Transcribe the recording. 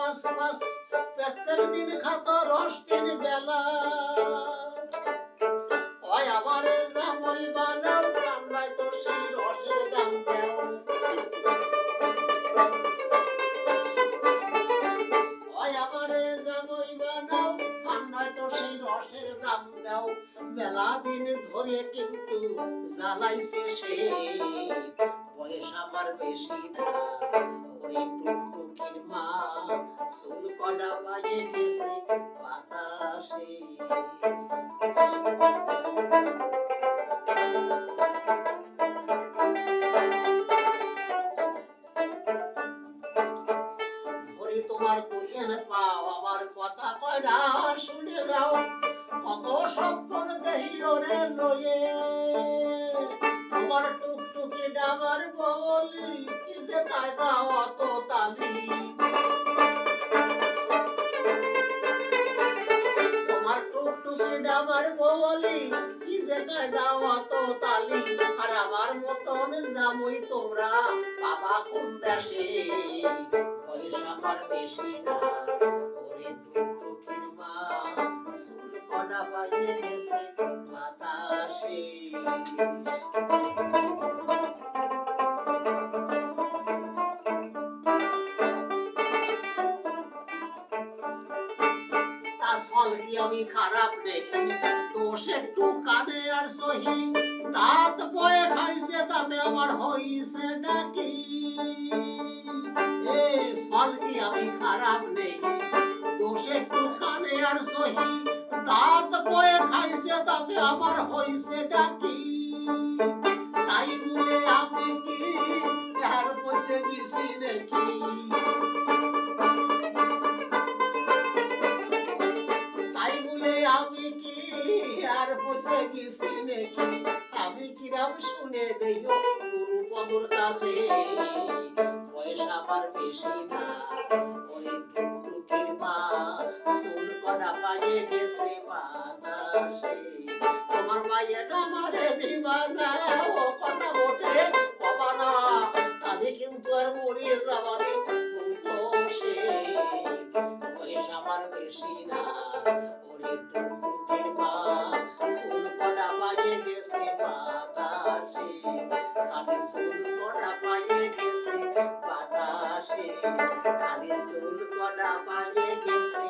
মাছ মাছ প্রত্যেক দিন খাতো রস 3 বেলা হয় আমারে জামাই বানাও কান্নায় তো সেই রসের দাম দাও হয় আমারে জামাই বানাও কান্নায় তো সেই রসের দাম দাও মেলা দিন ধরে কিন্তু জ্বালাইছে সে বয়স আমার বেশি না ওরে টুকটুকির মা চুল কড়া পায়ে গেছে বাতাসে ধরে তোমার দুহেন পাও আমার কথা কয়টা শুনে নাও কত স্বপ্ন দেহি ওরে লয়ে তোমার টুকটুকি ডাবার বলি কি যে কায়দা অত তালি তোমার টুকটুকি ডাবার বলি কি যে কায়দা অত তালি আর আমার মতন জামুই তোমরা বাবা কোন দেশে বয়স আমার বেশি না ওরে টুকটুকির মা চুল কড়া পাইয়ে গেছে বাতাসে আসল কি আমি খারাপ দেখি দোষ একটু কানে আর সহি দাঁত বয়ে খাইছে তাতে আমার হইছে নাকি এ ফল কি আমি খারাপ দেখি দোষ একটু কানে আর সহি দাঁত বয়ে খাইছে তাতে আমার হইছে নাকি তাই বলে আমি কি আর বসে গেছি নাকি আমি কি আর বসে গেছি নাকি আমি কিরাম শুনে দেই গুরু পদর কাছে বয়স আমার বেশি না ওই টুকটুকির মা চুল কড়া পাইয়ে গেছে বাতাসে তোমার মায়ের আমারে দিবা না ও কথা মোটে বাবা না তাহলে কিন্তু আর মরে যাবারে সে বয়স আমার বেশি না ওরে টুকটুকির মা চুল কড়া পাইয়ে গেছে বাতাসে খালি চুল কড়া পাইয়ে গেছে বাতাসে খালি চুল কড়া পাইয়ে গেছে